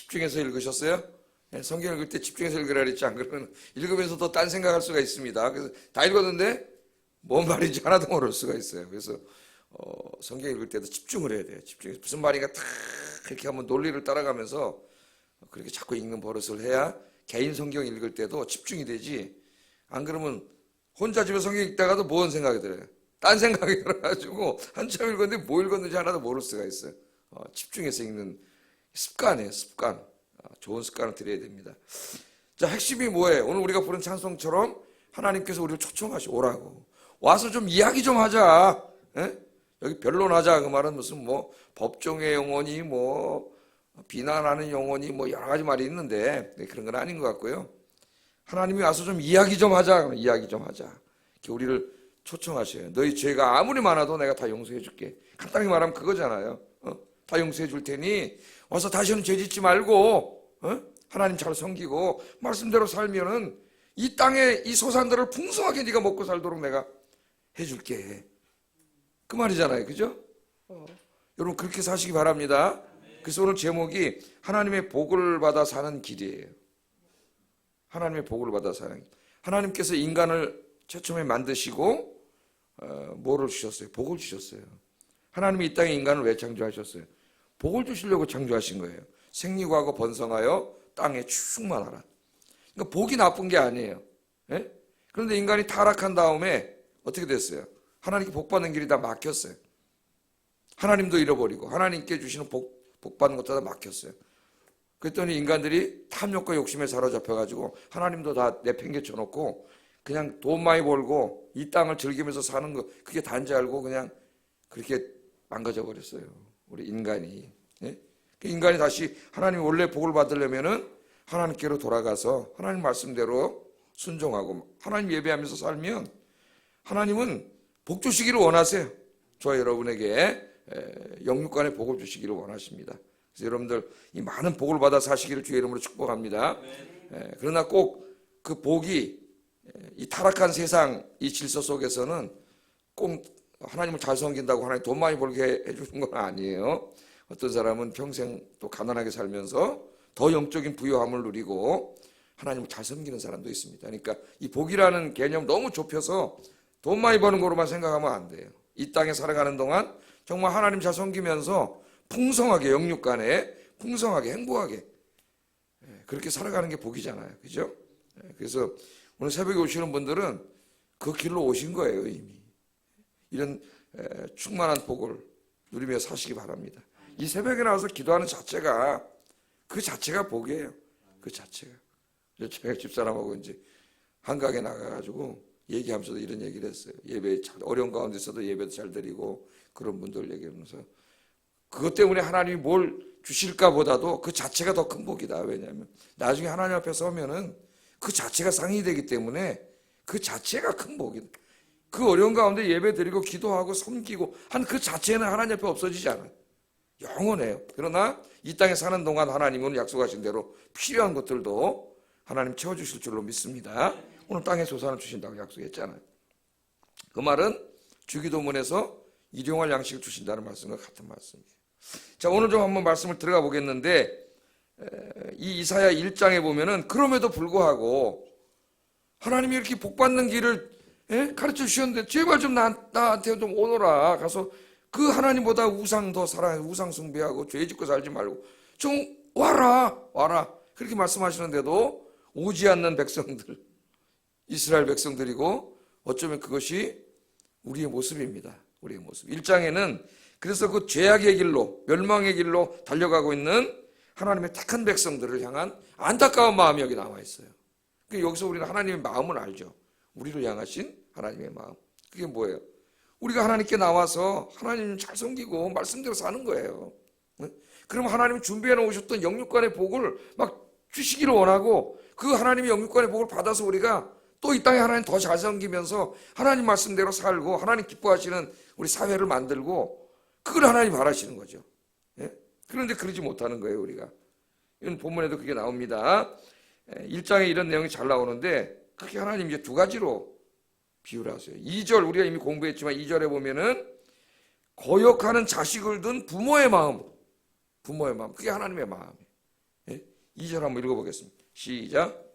집중해서 읽으셨어요? 네, 성경 읽을 때 집중해서 읽으라 그랬지, 안 그러면 읽으면서 더 딴 생각할 수가 있습니다. 그래서 다 읽었는데 뭔 말인지 하나도 모를 수가 있어요. 그래서 성경 읽을 때도 집중을 해야 돼요. 집중해서 무슨 말인가 탁 이렇게 한번 논리를 따라가면서 그렇게 자꾸 읽는 버릇을 해야 개인 성경 읽을 때도 집중이 되지. 안 그러면 혼자 집에 성경 읽다가도 뭔 생각이 들어요? 딴 생각이 들어가지고 한참 읽었는데 뭐 읽었는지 하나도 모를 수가 있어요. 집중해서 읽는 습관이에요, 습관. 좋은 습관을 들여야 됩니다. 자, 핵심이 뭐예요? 오늘 우리가 부른 찬송처럼 하나님께서 우리를 초청하시 오라고. 와서 좀 이야기 좀 하자. 에? 여기 변론하자. 그 말은 무슨 뭐 법정의 영혼이 뭐 비난하는 영혼이 뭐 여러 가지 말이 있는데 그런 건 아닌 것 같고요. 하나님이 와서 좀 이야기 좀 하자. 이야기 좀 하자. 이렇게 우리를 초청하셔요. 너희 죄가 아무리 많아도 내가 다 용서해 줄게. 간단히 말하면 그거잖아요. 다 용서해 줄 테니 와서 다시는 죄 짓지 말고 하나님 잘 섬기고 말씀대로 살면은 이 땅에 이 소산들을 풍성하게 네가 먹고 살도록 내가 해줄게. 그 말이잖아요. 그죠? 여러분 그렇게 사시기 바랍니다. 그래서 오늘 제목이 하나님의 복을 받아 사는 길이에요. 하나님의 복을 받아 사는 길. 하나님께서 인간을 최초에 만드시고 뭐를 주셨어요? 복을 주셨어요. 하나님이 이 땅에 인간을 왜 창조하셨어요? 복을 주시려고 창조하신 거예요. 생리하고 번성하여 땅에 충만하라. 그러니까 복이 나쁜 게 아니에요. 예? 그런데 인간이 타락한 다음에 어떻게 됐어요? 하나님께 복 받는 길이 다 막혔어요. 하나님도 잃어버리고 하나님께 주시는 복 받는 것도 다 막혔어요. 그랬더니 인간들이 탐욕과 욕심에 사로잡혀가지고 하나님도 다 내팽개쳐 놓고 그냥 돈 많이 벌고 이 땅을 즐기면서 사는 거 그게 단지 알고 그냥 그렇게 망가져 버렸어요. 우리 인간이. 예? 인간이 다시 하나님 원래 복을 받으려면은 하나님께로 돌아가서 하나님 말씀대로 순종하고 하나님 예배하면서 살면 하나님은 복 주시기를 원하세요. 저와 여러분에게 영육간의 복을 주시기를 원하십니다. 그래서 여러분들 이 많은 복을 받아 사시기를 주의 이름으로 축복합니다. 그러나 꼭 그 복이 이 타락한 세상 이 질서 속에서는 꼭 하나님을 잘 섬긴다고 하나님 돈 많이 벌게 해주는 건 아니에요. 어떤 사람은 평생 또 가난하게 살면서 더 영적인 부유함을 누리고 하나님을 잘 섬기는 사람도 있습니다. 그러니까 이 복이라는 개념 너무 좁혀서 돈 많이 버는 거로만 생각하면 안 돼요. 이 땅에 살아가는 동안 정말 하나님 잘 섬기면서 풍성하게 영육간에 풍성하게 행복하게 그렇게 살아가는 게 복이잖아요. 그죠? 그래서 오늘 새벽에 오시는 분들은 그 길로 오신 거예요. 이미 이런 충만한 복을 누리며 사시기 바랍니다. 이 새벽에 나와서 기도하는 자체가 그 자체가 복이에요. 그 자체가. 제가 집사람하고 이제 한강에 나가가지고 얘기하면서도 이런 얘기를 했어요. 예배 잘 어려운 가운데서도 예배도 잘 드리고 그런 분들 얘기하면서 그것 때문에 하나님이 뭘 주실까 보다도 그 자체가 더 큰 복이다. 왜냐하면 나중에 하나님 앞에 서면은 그 자체가 상이 되기 때문에 그 자체가 큰 복이다. 그 어려운 가운데 예배 드리고 기도하고 섬기고 한 그 자체는 하나님 앞에 없어지지 않아요. 영원해요. 그러나 이 땅에 사는 동안 하나님은 약속하신 대로 필요한 것들도 하나님 채워주실 줄로 믿습니다. 오늘 땅에 소산을 주신다고 약속했잖아요. 그 말은 주기도문에서 일용할 양식을 주신다는 말씀과 같은 말씀이에요. 자, 오늘 좀 한번 말씀을 들어가 보겠는데 이 이사야 1장에 보면은 그럼에도 불구하고 하나님이 이렇게 복받는 길을 가르쳐 주셨는데 제발 좀 나한테 좀 오너라. 가서 그 하나님보다 우상 더 사랑해 우상 숭배하고 죄 짓고 살지 말고 좀 와라 그렇게 말씀하시는데도 오지 않는 백성들 이스라엘 백성들이고 어쩌면 그것이 우리의 모습입니다. 우리의 모습. 1장에는 그래서 그 죄악의 길로 멸망의 길로 달려가고 있는 하나님의 택한 백성들을 향한 안타까운 마음이 여기 나와 있어요. 여기서 우리는 하나님의 마음을 알죠. 우리를 향하신 하나님의 마음. 그게 뭐예요? 우리가 하나님께 나와서 하나님 잘 섬기고 말씀대로 사는 거예요. 그럼 하나님 준비해 놓으셨던 영육간의 복을 막 주시기를 원하고 그 하나님의 영육간의 복을 받아서 우리가 또 이 땅에 하나님 더 잘 섬기면서 하나님 말씀대로 살고 하나님 기뻐하시는 우리 사회를 만들고 그걸 하나님 바라시는 거죠. 그런데 그러지 못하는 거예요, 우리가. 이건 본문에도 그게 나옵니다. 1장에 이런 내용이 잘 나오는데 그게 하나님 이제 두 가지로 비유를 하세요. 2절 우리가 이미 공부했지만 2절에 보면은 거역하는 자식을 둔 부모의 마음 그게 하나님의 마음이에요. 2절 한번 읽어보겠습니다. 시작.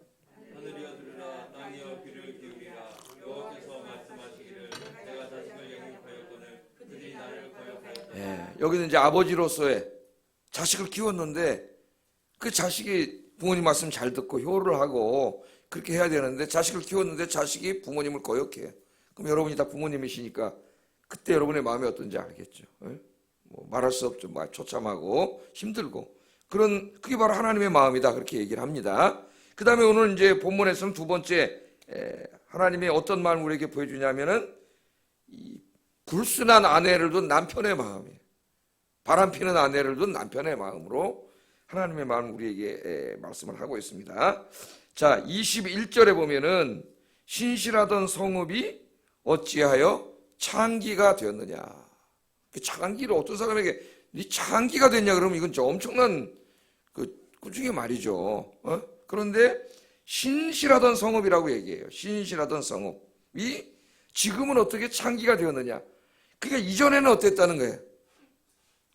하늘이여 들으라 땅이여 귀를 기울이라 여호와께서 말씀하시기를 내가 자식을 영육하였거늘 그들이 나를 거역하였다. 예, 여기는 이제 아버지로서의 자식을 키웠는데 그 자식이 부모님 말씀 잘 듣고 효를 하고 그렇게 해야 되는데 자식을 키웠는데 자식이 부모님을 거역해. 그럼 여러분이 다 부모님이시니까 그때 여러분의 마음이 어떤지 알겠죠. 예? 뭐 말할 수 없죠. 처참하고 힘들고 그게 바로 하나님의 마음이다 그렇게 얘기를 합니다. 그 다음에 오늘 이제 본문에서는 두 번째 하나님의 어떤 마음을 우리에게 보여주냐면은 이 불순한 아내를 둔 남편의 마음이에요. 바람피는 아내를 둔 남편의 마음으로 하나님의 마음을 우리에게 말씀을 하고 있습니다. 자, 21절에 보면은 신실하던 성읍이 어찌하여 창기가 되었느냐. 그 창기를 어떤 사람에게 네 창기가 됐냐 그러면 이건 좀 엄청난 꾸중의 말이죠. 그런데 신실하던 성읍이라고 얘기해요. 신실하던 성읍이 지금은 어떻게 창기가 되었느냐. 그러니까 이전에는 어땠다는 거예요.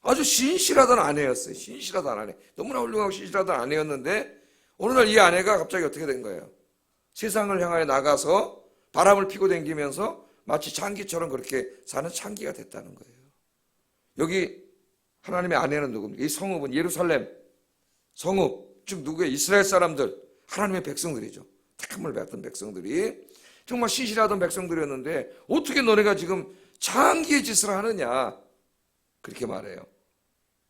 아주 신실하던 아내였어요. 신실하던 아내. 너무나 훌륭하고 신실하던 아내였는데 어느 날 이 아내가 갑자기 어떻게 된 거예요. 세상을 향하여 나가서 바람을 피고 다니면서 마치 창기처럼 그렇게 사는 창기가 됐다는 거예요. 여기 하나님의 아내는 누굽니까? 이 성읍은 예루살렘 성읍, 즉 누구예요? 이스라엘 사람들, 하나님의 백성들이죠. 택함을 받던 백성들이 정말 신실하던 백성들이었는데 어떻게 너네가 지금 창기의 짓을 하느냐 그렇게 말해요.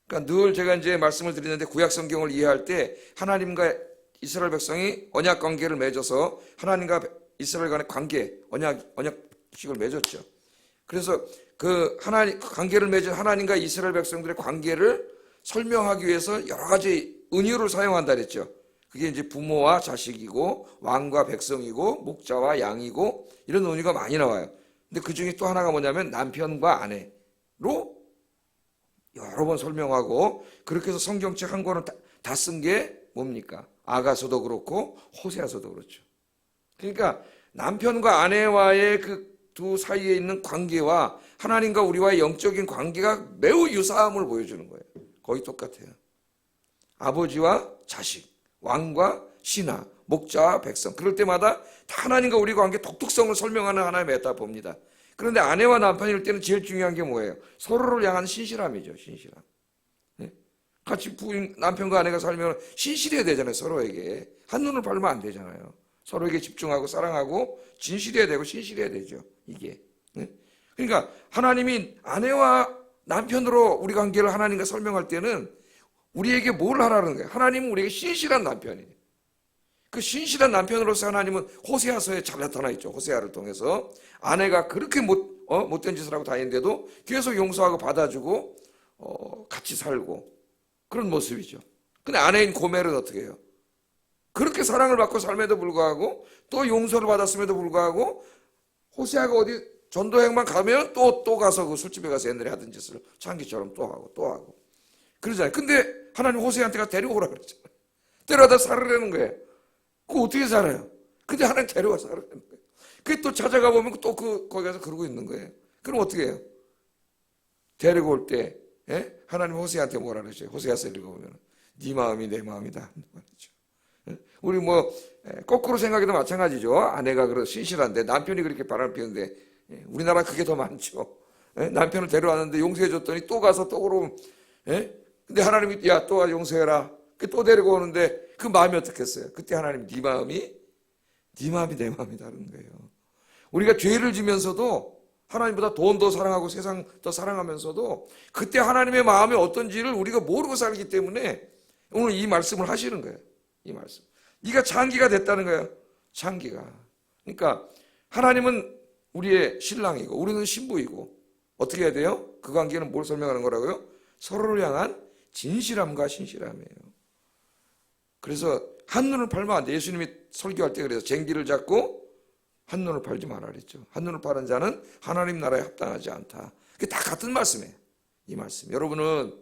그러니까 늘 제가 이제 말씀을 드리는데 구약 성경을 이해할 때 하나님과 이스라엘 백성이 언약 관계를 맺어서 하나님과 이스라엘 간의 관계, 언약식을 맺었죠. 그래서 그 하나님 관계를 맺은 하나님과 이스라엘 백성들의 관계를 설명하기 위해서 여러 가지 은유를 사용한다 그랬죠. 그게 이제 부모와 자식이고 왕과 백성이고 목자와 양이고 이런 은유가 많이 나와요. 근데 그 중에 또 하나가 뭐냐면 남편과 아내로 여러 번 설명하고 그렇게 해서 성경책 한 권을 다 쓴 게 뭡니까? 아가서도 그렇고 호세아서도 그렇죠. 그러니까 남편과 아내와의 그 두 사이에 있는 관계와 하나님과 우리와의 영적인 관계가 매우 유사함을 보여주는 거예요. 거의 똑같아요. 아버지와 자식, 왕과 신하, 목자와 백성. 그럴 때마다 다 하나님과 우리 관계 독특성을 설명하는 하나의 메타포입니다. 그런데 아내와 남편일 때는 제일 중요한 게 뭐예요? 서로를 향한 신실함이죠. 신실함. 네? 같이 부인, 남편과 아내가 살면 신실해야 되잖아요. 서로에게. 한눈을 팔면 안 되잖아요. 서로에게 집중하고 사랑하고 진실해야 되고 신실해야 되죠. 이게. 네? 그러니까 하나님이 아내와 남편으로 우리 관계를 하나님과 설명할 때는 우리에게 뭘 하라는 거예요? 하나님은 우리에게 신실한 남편이에요. 그 신실한 남편으로서 하나님은 호세아서에 잘 나타나 있죠. 호세아를 통해서 아내가 그렇게 못된 짓을 하고 다니는데도 계속 용서하고 받아주고 같이 살고 그런 모습이죠. 근데 아내인 고멜은 어떻게 해요? 그렇게 사랑을 받고 삶에도 불구하고 또 용서를 받았음에도 불구하고 호세아가 어디 전도행만 가면 또 가서 그 술집에 가서 옛날에 하던 짓을 창기처럼 또 하고 그러잖아요. 근데 하나님 호세아한테가 데려오라 그랬잖아요. 데려다 살으라는 거예요. 그거 어떻게 살아요? 근데 하나님 데려와 살으라는 거예요. 그게 또 찾아가 보면 또 거기 가서 그러고 있는 거예요. 그럼 어떻게 해요? 데리고 올 때 하나님 호세아한테 뭐라 그러죠? 호세아서 읽어보면 네 마음이 내 마음이다. 우리 거꾸로 생각해도 마찬가지죠. 아내가 그런 신실한데 남편이 그렇게 바람을 피우는데 우리나라 그게 더 많죠. 남편을 데려왔는데 용서해 줬더니 또 가서 또 그러면 근데 하나님이 야 또 용서해라. 또 데리고 오는데 그 마음이 어떻겠어요? 그때 하나님 네 마음이 내 마음이다는 거예요. 우리가 죄를 지면서도 하나님보다 돈 더 사랑하고 세상 더 사랑하면서도 그때 하나님의 마음이 어떤지를 우리가 모르고 살기 때문에 오늘 이 말씀을 하시는 거예요. 이 말씀. 네가 창기가 됐다는 거예요. 창기가. 그러니까 하나님은 우리의 신랑이고 우리는 신부이고 어떻게 해야 돼요? 그 관계는 뭘 설명하는 거라고요? 서로를 향한 진실함과 신실함이에요. 그래서 한눈을 팔면 안 돼. 예수님이 설교할 때 그래서 쟁기를 잡고 한눈을 팔지 말라 그랬죠. 한눈을 파는 자는 하나님 나라에 합당하지 않다. 그게 다 같은 말씀이에요. 이 말씀. 여러분은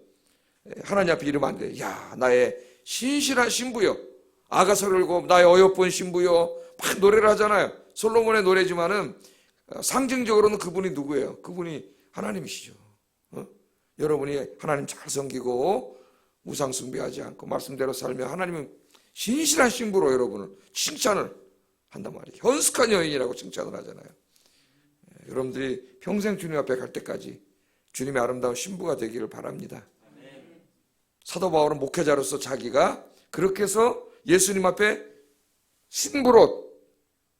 하나님 앞에 이러면 안 돼. 야, 나의 신실한 신부요. 아가서를 읽고 나의 어여쁜 신부요. 막 노래를 하잖아요. 솔로몬의 노래지만은 상징적으로는 그분이 누구예요? 그분이 하나님이시죠. 여러분이 하나님 잘 섬기고 우상 숭배하지 않고 말씀대로 살면 하나님은 신실한 신부로 여러분을 칭찬을 한단 말이에요. 현숙한 여인이라고 칭찬을 하잖아요. 여러분들이 평생 주님 앞에 갈 때까지 주님의 아름다운 신부가 되기를 바랍니다. 사도 바울은 목회자로서 자기가 그렇게 해서 예수님 앞에 신부로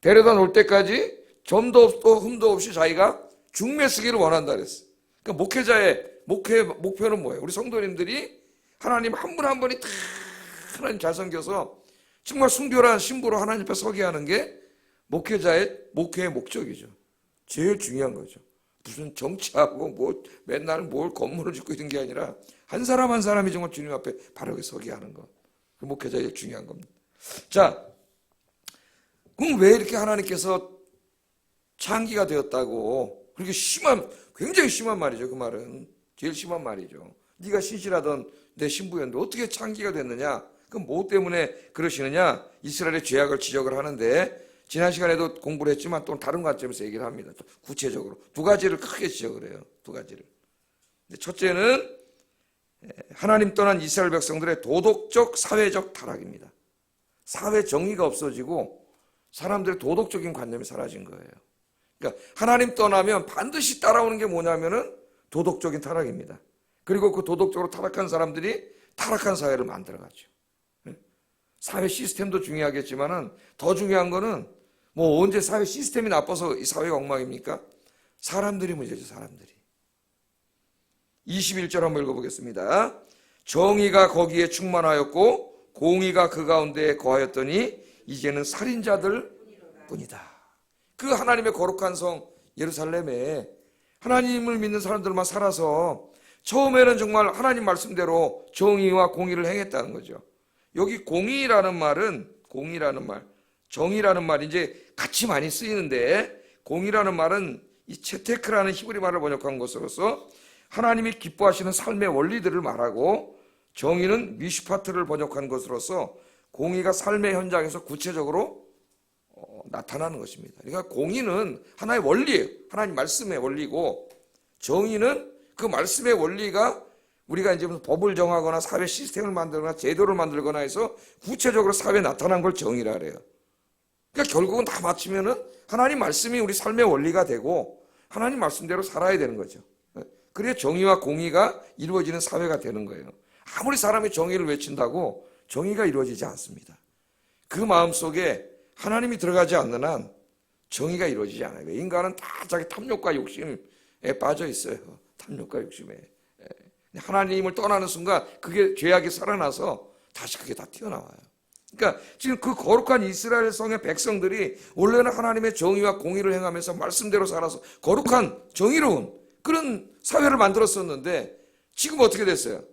데려다 놓을 때까지 점도 없고 흠도 없이 자기가 중매 쓰기를 원한다 그랬어요. 그러니까 목회자의 목표는 뭐예요? 우리 성도님들이 하나님 한 분 한 분이 다 하나님 잘 섬겨서 정말 순결한 신부로 하나님 앞에 서게 하는 게 목회의 목적이죠. 제일 중요한 거죠. 무슨 정치하고 뭐 맨날 뭘 건물을 짓고 있는 게 아니라 한 사람 한 사람이 정말 주님 앞에 바르게 서게 하는 것. 그 목회자의 중요한 겁니다. 자, 그럼 왜 이렇게 하나님께서 창기가 되었다고 그렇게 굉장히 심한 말이죠. 그 말은 제일 심한 말이죠. 네가 신실하던 내 신부였는데 어떻게 창기가 됐느냐? 그럼 뭐 때문에 그러시느냐? 이스라엘의 죄악을 지적을 하는데 지난 시간에도 공부를 했지만 또 다른 관점에서 얘기를 합니다. 또 구체적으로 두 가지를 크게 지적을 해요. 두 가지를. 첫째는 하나님 떠난 이스라엘 백성들의 도덕적 사회적 타락입니다. 사회 정의가 없어지고 사람들의 도덕적인 관념이 사라진 거예요. 그러니까 하나님 떠나면 반드시 따라오는 게 뭐냐면은 도덕적인 타락입니다. 그리고 그 도덕적으로 타락한 사람들이 타락한 사회를 만들어가죠. 사회 시스템도 중요하겠지만은 더 중요한 거는 뭐 언제 사회 시스템이 나빠서 이 사회가 엉망입니까? 사람들이 문제죠, 사람들이. 21절 한번 읽어보겠습니다. 정의가 거기에 충만하였고 공의가 그 가운데 거하였더니 이제는 살인자들 뿐이다. 그 하나님의 거룩한 성 예루살렘에 하나님을 믿는 사람들만 살아서 처음에는 정말 하나님 말씀대로 정의와 공의를 행했다는 거죠. 여기 공의라는 말은 정의라는 말이 이제 같이 많이 쓰이는데 공의라는 말은 이 채테크라는 히브리 말을 번역한 것으로서 하나님이 기뻐하시는 삶의 원리들을 말하고 정의는 미슈파트를 번역한 것으로서 공의가 삶의 현장에서 구체적으로 나타나는 것입니다. 그러니까 공의는 하나의 원리예요. 하나님 말씀의 원리고 정의는 그 말씀의 원리가 우리가 이제 무슨 법을 정하거나 사회 시스템을 만들거나 제도를 만들거나 해서 구체적으로 사회에 나타난 걸 정의라 그래요. 그러니까 결국은 다 맞추면은 하나님 말씀이 우리 삶의 원리가 되고 하나님 말씀대로 살아야 되는 거죠. 그래야 정의와 공의가 이루어지는 사회가 되는 거예요. 아무리 사람이 정의를 외친다고 정의가 이루어지지 않습니다. 그 마음속에 하나님이 들어가지 않는 한 정의가 이루어지지 않아요. 인간은 다 자기 탐욕과 욕심에 빠져 있어요. 탐욕과 욕심에. 하나님을 떠나는 순간 그게 죄악이 살아나서 다시 그게 다 튀어나와요. 그러니까 지금 그 거룩한 이스라엘 성의 백성들이 원래는 하나님의 정의와 공의를 행하면서 말씀대로 살아서 거룩한 정의로운 그런 사회를 만들었었는데 지금 어떻게 됐어요?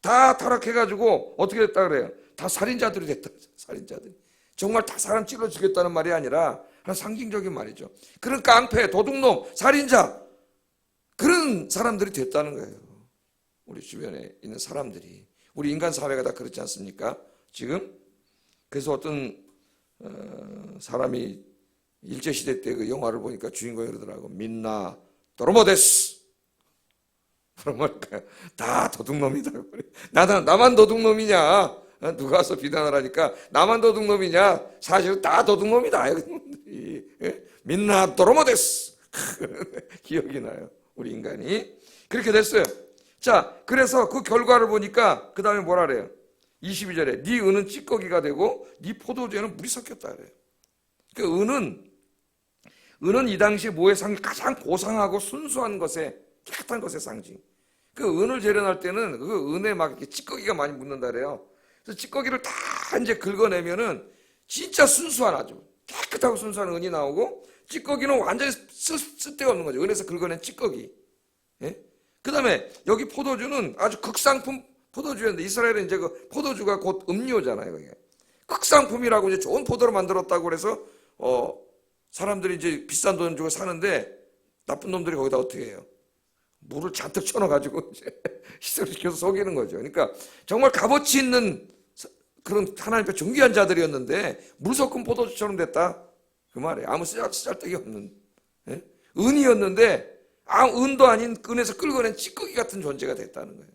다 타락해가지고 어떻게 됐다 그래요? 다 살인자들이 됐다. 살인자들이. 정말 다 사람 찔러 죽였다는 말이 아니라 하나 상징적인 말이죠. 그런 깡패, 도둑놈, 살인자 그런 사람들이 됐다는 거예요. 우리 주변에 있는 사람들이. 우리 인간 사회가 다 그렇지 않습니까? 지금? 그래서 어떤 사람이 일제시대 때 그 영화를 보니까 주인공이 그러더라고. 민나 도로모데스. 그런 말일까요? 다 도둑놈이다. 나만 도둑놈이냐? 누가 와서 비난을 하니까 나만 도둑놈이냐? 사실은 다 도둑놈이다. 민나 도로모데스. 기억이 나요. 우리 인간이. 그렇게 됐어요. 자, 그래서 그 결과를 보니까 그 다음에 뭐라 그래요? 22절에 네 은은 찌꺼기가 되고 네 포도주에는 물이 섞였다 그래요. 그 은은 이 당시 뭐의 상징? 가장 고상하고 순수한 것의 깨끗한 것의 상징. 그 은을 재련할 때는 그 은에 막 이렇게 찌꺼기가 많이 묻는다 그래요. 그래서 찌꺼기를 다 이제 긁어내면은 진짜 순수한 아주 깨끗하고 순수한 은이 나오고 찌꺼기는 완전히 쓸데없는 거죠. 은에서 긁어낸 찌꺼기. 예? 그 다음에 여기 포도주는 아주 극상품 포도주였는데 이스라엘은 이제 그 포도주가 곧 음료잖아요. 그게. 극상품이라고 이제 좋은 포도를 만들었다고 그래서 사람들이 이제 비싼 돈 주고 사는데 나쁜 놈들이 거기다 어떻게 해요? 물을 잔뜩 쳐넣어가지고 이제 희석시켜서 속이는 거죠. 그러니까 정말 값어치 있는 그런 하나님 앞에 존귀한 자들이었는데 물 섞은 포도주처럼 됐다. 그 말이에요. 아무 쓰잘데기 없는 은이었는데 은도 아닌 은에서 끌어낸 찌꺼기 같은 존재가 됐다는 거예요.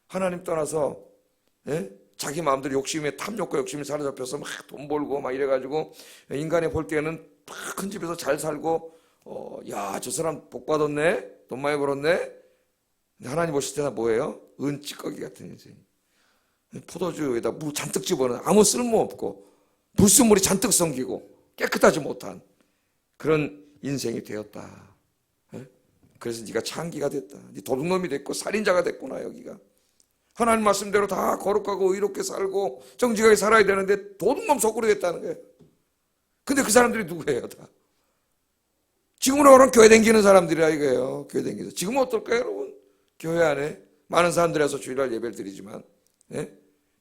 하나님 떠나서 자기 마음대로 욕심에 탐욕과 욕심에 사로잡혀서 막 돈 벌고 막 이래가지고 인간이 볼 때는 큰 집에서 잘 살고 야, 저 사람 복 받았네, 돈 많이 벌었네. 근데 하나님 보실 때는 뭐예요? 은찌꺼기 같은 인생. 포도주에다 물 잔뜩 집어넣어 아무 쓸모 없고 불순물이 잔뜩 생기고 깨끗하지 못한 그런 인생이 되었다. 그래서 네가 창기가 됐다. 네 도둑놈이 됐고 살인자가 됐구나. 여기가 하나님 말씀대로 다 거룩하고 의롭게 살고 정직하게 살아야 되는데 도둑놈 속으로 됐다는 거예요. 근데 그 사람들이 누구예요? 다 지금으로 말하면 교회 다니는 사람들이라 이거예요. 교회 다니서 지금은 어떨까요, 여러분? 교회 안에 많은 사람들이 와서 주일날 예배를 드리지만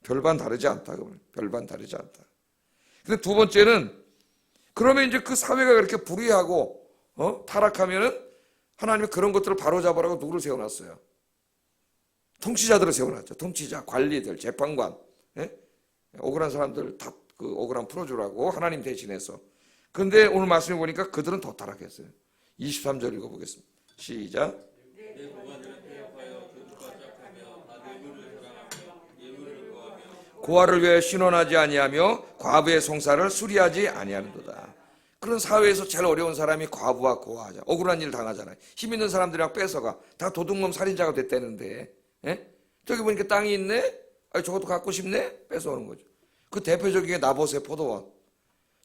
별반 다르지 않다. 별반 다르지 않다. 근데 두 번째는 그러면 이제 그 사회가 그렇게 불의하고 타락하면은 하나님이 그런 것들을 바로잡으라고 누구를 세워놨어요? 통치자들을 세워놨죠. 통치자, 관리들, 재판관, 억울한 사람들 다 그 억울함 풀어주라고 하나님 대신해서. 그런데 오늘 말씀해 보니까 그들은 더 타락했어요. 23절 읽어보겠습니다. 시작. 내 고관들은 폐역하여 교주가 짝하며 나 뇌물을 사랑하며 예물을 구하며 고아를 위해 신원하지 아니하며 과부의 송사를 수리하지 아니하는도다. 그런 사회에서 제일 어려운 사람이 과부와 고아하자. 억울한 일 당하잖아요. 힘 있는 사람들이랑 뺏어가. 다 도둑놈 살인자가 됐다는데 저기 보니까 땅이 있네? 저것도 갖고 싶네? 뺏어오는 거죠. 그 대표적인 게 나봇의 포도원.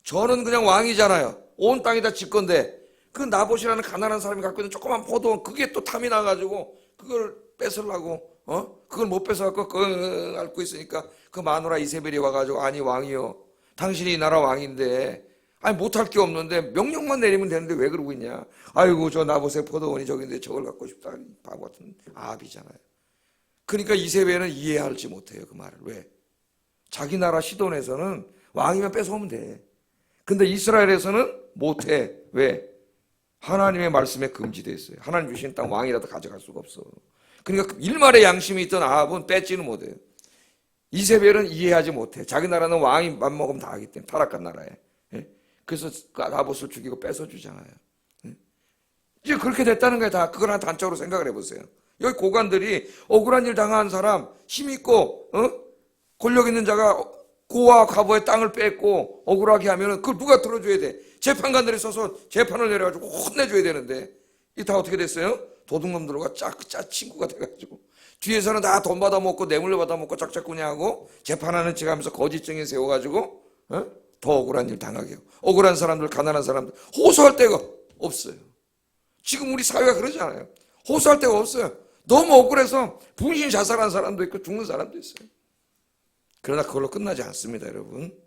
저는 그냥 왕이잖아요. 온 땅이 다 지 건데 그 나봇이라는 가난한 사람이 갖고 있는 조그만 포도원, 그게 또 탐이 나가지고 그걸 뺏으려고 그걸 못 뺏어갖고 그걸 앓고 있으니까 그 마누라 이세벨이 와가지고 아니 왕이요, 당신이 이 나라 왕인데 아니 못할 게 없는데 명령만 내리면 되는데 왜 그러고 있냐. 아이고 저 나봇의 포도원이 저긴데 저걸 갖고 싶다. 바보 같은 아합이잖아요. 그러니까 이세벨은 이해할지 못해요. 그 말을. 왜? 자기 나라 시돈에서는 왕이면 뺏어오면 돼. 근데 이스라엘에서는 못해. 왜? 하나님의 말씀에 금지되어 있어요. 하나님 주신 땅 왕이라도 가져갈 수가 없어. 그러니까 일말의 양심이 있던 아합은 뺏지는 못해요. 이세벨은 이해하지 못해. 자기 나라는 왕이 맘먹으면 다 하기 때문에, 타락한 나라에. 그래서 나봇을 죽이고 뺏어주잖아요. 이제 그렇게 됐다는 거예요. 다 그걸 한 단적으로 생각을 해보세요. 여기 고관들이 억울한 일 당한 사람, 힘 있고 권력 있는 자가 고아 과부의 땅을 뺏고 억울하게 하면은 그걸 누가 들어줘야 돼? 재판관들이 서서 재판을 내려가지고 혼내줘야 되는데 이 다 어떻게 됐어요? 도둑놈들과 짜 친구가 돼가지고 뒤에서는 다 돈 받아먹고 뇌물로 받아먹고 짝짝구냐 하고 재판하는 척 하면서 거짓 증인 세워가지고 더 억울한 일 당하게 하고 억울한 사람들, 가난한 사람들 호소할 데가 없어요. 지금 우리 사회가 그러잖아요. 호소할 데가 없어요. 너무 억울해서 분신 자살한 사람도 있고 죽는 사람도 있어요. 그러나 그걸로 끝나지 않습니다, 여러분.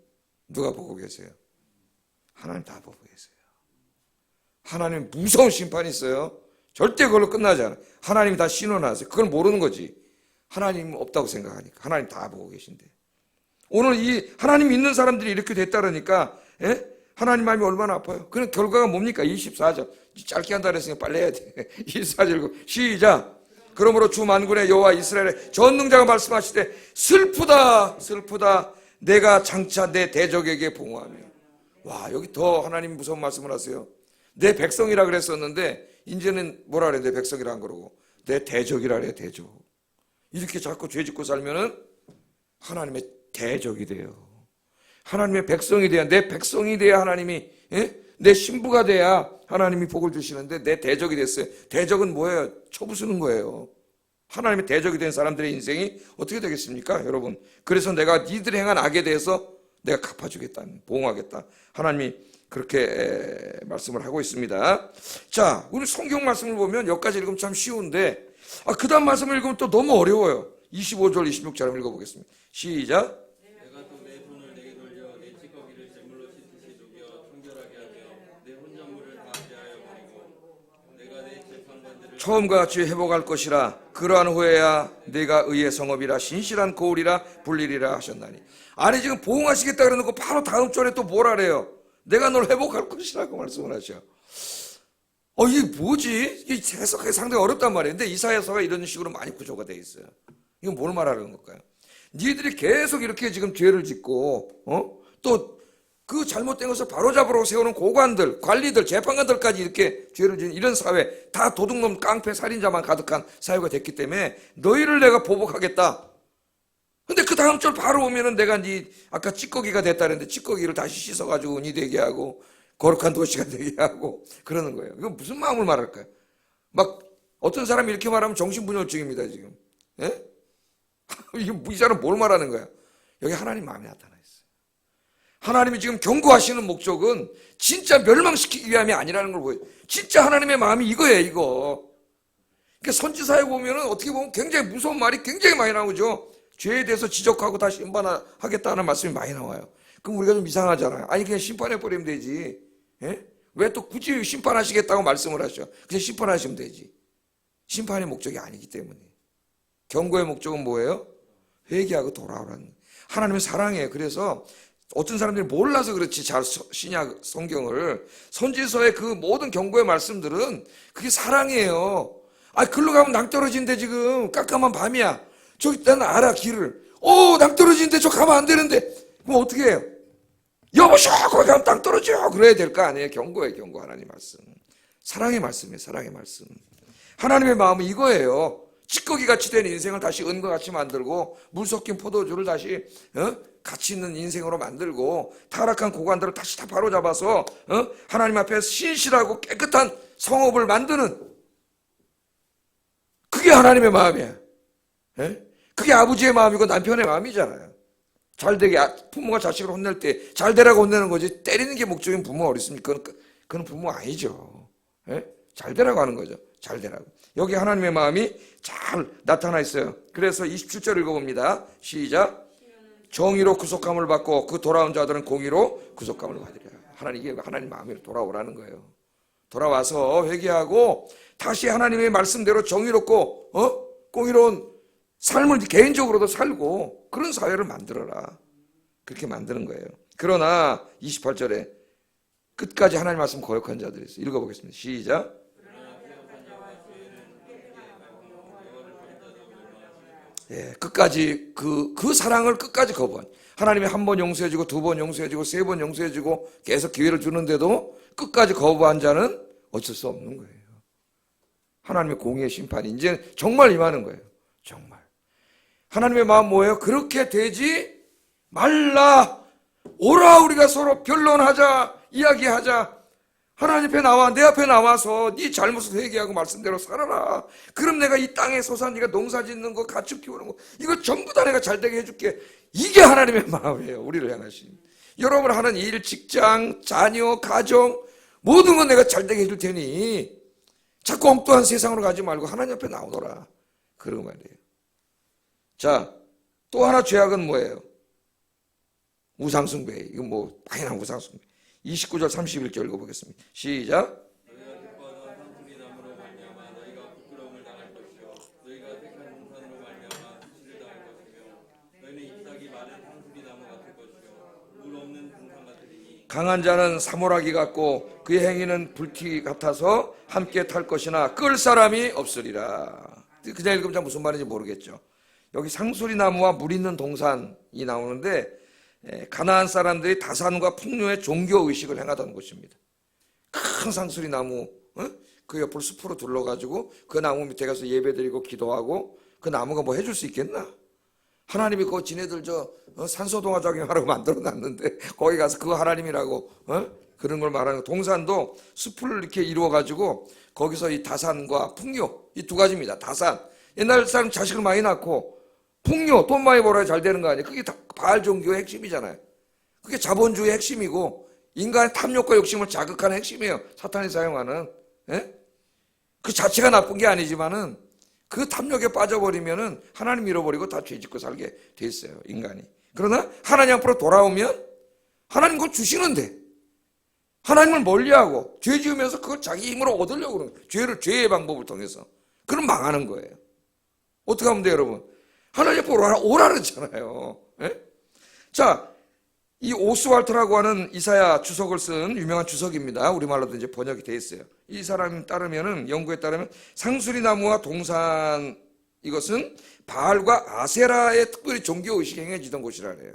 누가 보고 계세요? 하나님 다 보고 계세요. 하나님 무서운 심판이 있어요. 절대 그걸로 끝나지 않아요. 하나님이 다 신원하세요. 그걸 모르는 거지. 하나님 없다고 생각하니까. 하나님 다 보고 계신데. 오늘 이 하나님 믿는 사람들이 이렇게 됐다니까 하나님 마음이 얼마나 아파요. 그런 결과가 뭡니까? 24절. 짧게 한다 그랬으니까 빨리 해야 돼. 24절 읽고 시작. 그러므로 주 만군의 여호와 이스라엘의 전능자가 말씀하시되 슬프다 슬프다 내가 장차 내 대적에게 봉호하며. 와, 여기 더 하나님 무서운 말씀을 하세요. 내 백성이라 그랬었는데 이제는 뭐라 그래? 내 백성이라 안 그러고 내 대적이라 그래. 대적. 이렇게 자꾸 죄 짓고 살면은 하나님의 대적이 돼요. 하나님의 백성이 돼야, 내 백성이 돼야 하나님이 내 신부가 돼야 하나님이 복을 주시는데 내 대적이 됐어요. 대적은 뭐예요? 쳐부수는 거예요. 하나님의 대적이 된 사람들의 인생이 어떻게 되겠습니까, 여러분? 그래서 내가 니들이 행한 악에 대해서 내가 갚아주겠다, 보응하겠다. 하나님이 그렇게 말씀을 하고 있습니다. 자, 우리 성경 말씀을 보면 여기까지 읽으면 참 쉬운데 그 다음 말씀을 읽으면 또 너무 어려워요. 25절, 26절 읽어보겠습니다. 시작. 내가 또 내 손을 내게 돌려 내 찌꺼기를 제물로 씻듯이 녹여 청결하게 하며 내 혼잣물을 다 제하여 버리고 내가 내 재판관들을 처음과 같이 회복할 것이라. 그러한 후에야 내가 의의 성읍이라 신실한 거울이라 불리리라 하셨나니. 아니 지금 보응하시겠다 그러놓고 바로 다음 절에 또 뭐라 그래요? 내가 널 회복할 것이라고 말씀을 하셔. 이게 뭐지? 이게 해석하기 상당히 어렵단 말이에요. 근데 이사야서가 이런 식으로 많이 구조가 되어 있어요. 이건 뭘 말하는 걸까요? 니들이 계속 이렇게 지금 죄를 짓고 또 그 잘못된 것을 바로잡으러 세우는 고관들, 관리들, 재판관들까지 이렇게 죄를 지은 이런 사회, 다 도둑놈, 깡패, 살인자만 가득한 사회가 됐기 때문에 너희를 내가 보복하겠다. 근데 그 다음 절 바로 오면은 내가 네 아까 찌꺼기가 됐다는데 찌꺼기를 다시 씻어가지고 은이 되게 하고 거룩한 도시가 되게 하고 그러는 거예요. 이거 무슨 마음을 말할까요? 막 어떤 사람이 이렇게 말하면 정신분열증입니다 지금. 예? 이 사람 뭘 말하는 거야? 여기 하나님 마음이 나타나 있어요. 하나님이 지금 경고하시는 목적은 진짜 멸망시키기 위함이 아니라는 걸 보여요. 진짜 하나님의 마음이 이거예요, 이거. 그러니까 선지사에 보면은 어떻게 보면 굉장히 무서운 말이 굉장히 많이 나오죠. 죄에 대해서 지적하고 다시 심판하겠다는 말씀이 많이 나와요. 그럼 우리가 좀 이상하잖아요. 아니 그냥 심판해버리면 되지. 예? 왜 또 굳이 심판하시겠다고 말씀을 하셔? 그냥 심판하시면 되지. 심판의 목적이 아니기 때문에. 경고의 목적은 뭐예요? 회개하고 돌아오라는 거예요. 하나님의 사랑이에요. 그래서 어떤 사람들이 몰라서 그렇지 잘 신약 성경을 선지서의 그 모든 경고의 말씀들은 그게 사랑이에요. 아 글로 가면 낭떠러진데 지금 깜깜한 밤이야. 저기 나는 알아 길을. 낭떠러지는데 저 가면 안 되는데. 그럼 어떻게 해요? 여보셔 거기 가면 낭떠러져. 그래야 될 거 아니에요. 경고예요. 경고. 하나님 말씀. 사랑의 말씀이에요. 사랑의 말씀. 하나님의 마음은 이거예요. 찌꺼기같이 된 인생을 다시 은과같이 만들고 물 섞인 포도주를 다시 가치 있는 인생으로 만들고 타락한 고관들을 다시 다 바로잡아서 하나님 앞에 신실하고 깨끗한 성업을 만드는 그게 하나님의 마음이에요. 예? 그게 아버지의 마음이고 남편의 마음이잖아요. 잘되게 부모가 자식을 혼낼 때 잘되라고 혼내는 거지 때리는 게 목적인 부모가 어디 있습니까? 그건 부모가 아니죠. 예? 잘되라고 하는 거죠. 잘되라고. 여기 하나님의 마음이 잘 나타나 있어요. 그래서 27절 읽어봅니다. 시작. 정의로 구속함을 받고 그 돌아온 자들은 공의로 구속함을 받으리라. 이게 하나님 마음이 돌아오라는 거예요. 돌아와서 회개하고 다시 하나님의 말씀대로 정의롭고 공의로운 삶을 개인적으로도 살고 그런 사회를 만들어라. 그렇게 만드는 거예요. 그러나 28절에 끝까지 하나님 말씀 거역한 자들이 있어요. 읽어보겠습니다. 시작. 예, 끝까지 그 사랑을 끝까지 거부한 하나님이 한 번 용서해주고 두 번 용서해주고 세 번 용서해주고 계속 기회를 주는데도 끝까지 거부한 자는 어쩔 수 없는 거예요. 하나님의 공의의 심판이 이제 정말 임하는 거예요. 정말. 하나님의 마음 뭐예요? 그렇게 되지 말라. 오라 우리가 서로 변론하자. 이야기하자. 하나님 앞에 나와 내 앞에 나와서 네 잘못을 회개하고 말씀대로 살아라. 그럼 내가 이 땅에 솟아 네가 농사 짓는 거 가축 키우는 거 이거 전부 다 내가 잘되게 해줄게. 이게 하나님의 마음이에요. 우리를 향하신. 여러분 하는 일, 직장, 자녀, 가정 모든 건 내가 잘되게 해줄 테니 자꾸 엉뚱한 세상으로 가지 말고 하나님 앞에 나오너라. 그런 말이에요. 자, 또 하나 죄악은 뭐예요? 우상숭배. 이건 뭐 당연한 우상숭배. 29절 31절 읽어보겠습니다. 시작. 너희가 기뻐하던 상수리 나무로 말미암아 너희가 부끄러움을 당할 것이요 너희가 택한 동산으로 말미암아 수치를 당할 것이며 너희는 잎사귀 마른 상수리 나무 같을 것이요 물 없는 동산 같으리니 강한 자는 사모라기 같고 그의 행위는 불티 같아서 함께 탈 것이나 끌 사람이 없으리라. 그냥 읽으면 무슨 말인지 모르겠죠. 여기 상수리 나무와 물 있는 동산이 나오는데 가나안 사람들이 다산과 풍요의 종교의식을 행하던 곳입니다. 큰 상수리 나무 그 옆을 숲으로 둘러가지고 그 나무 밑에 가서 예배드리고 기도하고 그 나무가 뭐 해줄 수 있겠나? 하나님이 그거 지네들 산소동화 작용하라고 만들어놨는데 거기 가서 그거 하나님이라고 그런 걸 말하는 거. 동산도 숲을 이렇게 이루어가지고 거기서 이 다산과 풍요 이 두 가지입니다. 다산 옛날 사람 자식을 많이 낳고 풍요, 돈 많이 벌어야 잘 되는 거 아니에요. 그게 다 바알 종교의 핵심이잖아요. 그게 자본주의의 핵심이고 인간의 탐욕과 욕심을 자극하는 핵심이에요. 사탄이 사용하는. 예? 그 자체가 나쁜 게 아니지만은 그 탐욕에 빠져버리면은 하나님 잃어버리고 다 죄짓고 살게 돼 있어요. 인간이. 그러나 하나님 앞으로 돌아오면 하나님 그걸 주시는데 하나님을 멀리하고 죄 지으면서 그걸 자기 힘으로 얻으려고 그러는 거예요. 죄의 방법을 통해서. 그럼 망하는 거예요. 어떻게 하면 돼요, 여러분? 하나님 앞에 오라 그러잖아요. 예? 자, 이 오스왈트라고 하는 이사야 주석을 쓴 유명한 주석입니다. 우리말로도 이제 번역이 돼 있어요. 이 사람 따르면은 연구에 따르면 상수리 나무와 동산 이것은 바알과 아세라의 특별히 종교 의식이 행해지던 곳이라 그래요.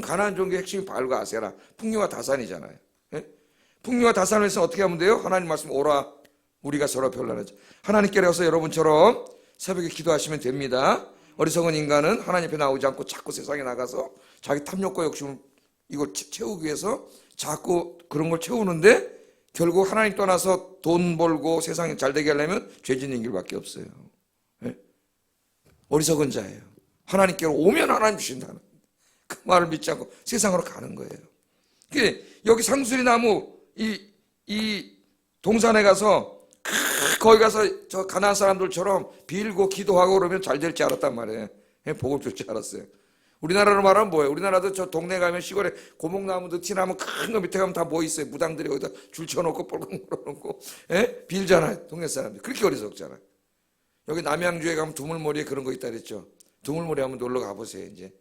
가나안 종교의 핵심이 바알과 아세라, 풍요와 다산이잖아요. 예? 풍요와 다산에서 어떻게 하면 돼요? 하나님 말씀 오라 우리가 서로 변론하자. 하나님께 가서 여러분처럼 새벽에 기도하시면 됩니다. 어리석은 인간은 하나님 앞에 나오지 않고 자꾸 세상에 나가서 자기 탐욕과 욕심을 이걸 채우기 위해서 자꾸 그런 걸 채우는데 결국 하나님 떠나서 돈 벌고 세상에 잘 되게 하려면 죄 짓는 길밖에 없어요. 네? 어리석은 자예요. 하나님께로 오면 하나님 주신다는 그 말을 믿지 않고 세상으로 가는 거예요. 여기 상수리 나무 이 동산에 가서 거기 가서 저 가나안 사람들처럼 빌고 기도하고 그러면 잘 될 줄 알았단 말이에요. 복을 줄 줄 알았어요. 우리나라로 말하면 뭐예요? 우리나라도 저 동네 가면 시골에 고목나무, 느티나무 큰 거 밑에 가면 다 뭐 있어요? 무당들이 거기다 줄 쳐놓고 뻘건 걸어놓고 빌잖아요. 동네 사람들. 그렇게 어리석잖아요. 여기 남양주에 가면 두물머리에 그런 거 있다 그랬죠. 두물머리 한번 놀러 가보세요. 이제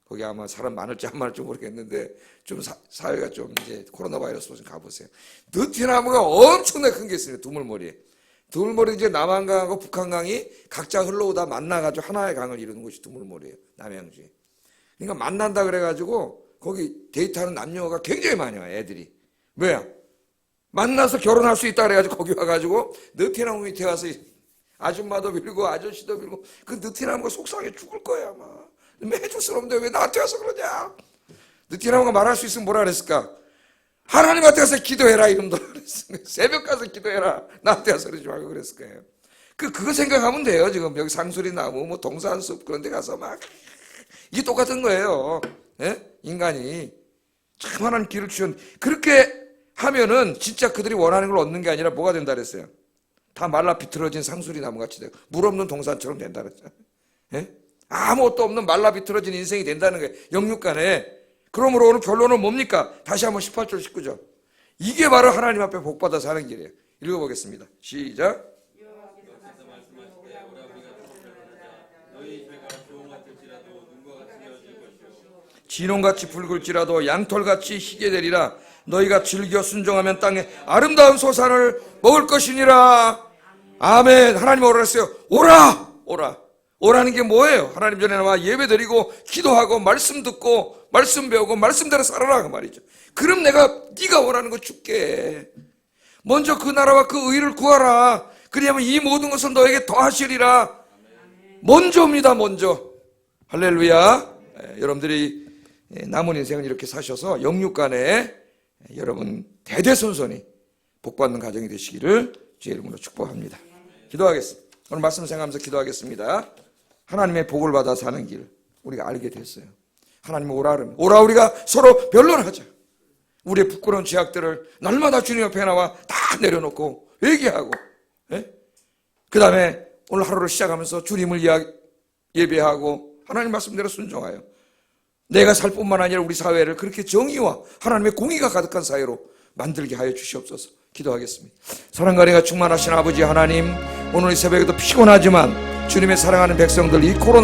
거기 아마 사람 많을지 안 많을지 모르겠는데 좀 사회가 좀 이제 코로나 바이러스 좀 가보세요. 느티나무가 엄청나게 큰 게 있습니다. 두물머리에. 두물머리 이제 남한강하고 북한강이 각자 흘러오다 만나가지고 하나의 강을 이루는 곳이 두물머리예요. 남양주에. 그러니까 만난다 그래가지고 거기 데이트하는 남녀가 굉장히 많이 와요. 애들이. 뭐야? 만나서 결혼할 수 있다 그래가지고 거기 와가지고 느티나무 밑에 와서 아줌마도 빌고 아저씨도 빌고 그 느티나무가 속상해 죽을 거야 아마. 해줄 수 없는데 왜 나한테 와서 그러냐? 느티나무가 말할 수 있으면 뭐라 그랬을까? 하나님한테 가서 기도해라 이놈들 그랬어요. 새벽 가서 기도해라. 나한테 와서 그러지 말고 그랬을 거예요. 그거 생각하면 돼요. 지금 여기 상수리 나무 뭐 동산숲 그런 데 가서 막 이게 똑같은 거예요. 인간이 참 하나님 길을 주셨는데 그렇게 하면은 진짜 그들이 원하는 걸 얻는 게 아니라 뭐가 된다 그랬어요? 다 말라 비틀어진 상수리 나무 같이 되고 물 없는 동산처럼 된다 그랬잖아요. 아무것도 없는 말라 비틀어진 인생이 된다는 거예요. 영육간에. 그러므로 오늘 결론은 뭡니까? 다시 한번 18절 19절. 이게 바로 하나님 앞에 복받아 사는 길이에요. 읽어보겠습니다. 시작. 여호와께서 말씀하시되 오라 우리가 결혼하자 너희 죄가 조홍 같을지라도 눈과 같이 이어질 것이요 진홍같이 붉을지라도 양털같이 희게 되리라. 너희가 즐겨 순종하면 땅에 아름다운 소산을 먹을 것이니라. 아멘. 하나님 오라 했어요. 오라. 오라는 게 뭐예요? 하나님 전에 나와 예배 드리고 기도하고 말씀 듣고 말씀 배우고 말씀대로 살아라 그 말이죠. 그럼 내가 네가 원하는 거 줄게. 먼저 그 나라와 그 의를 구하라. 그리하면 이 모든 것은 너에게 더하시리라. 먼저입니다. 먼저. 할렐루야. 여러분들이 남은 인생을 이렇게 사셔서 영육간에 여러분 대대손손이 복받는 가정이 되시기를 주의 이름으로 축복합니다. 기도하겠습니다. 오늘 말씀 생각하면서 기도하겠습니다. 하나님의 복을 받아 사는 길 우리가 알게 됐어요. 하나님 오라 그러면 오라 우리가 서로 변론하자. 우리의 부끄러운 죄악들을 날마다 주님 앞에 나와 다 내려놓고 회개하고 그 다음에 오늘 하루를 시작하면서 주님을 예배하고 하나님 말씀대로 순종하여 내가 살 뿐만 아니라 우리 사회를 그렇게 정의와 하나님의 공의가 가득한 사회로 만들게 하여 주시옵소서. 기도하겠습니다. 사랑과 은혜가 충만하신 아버지 하나님, 오늘 이 새벽에도 피곤하지만 주님의 사랑하는 백성들 이 코로나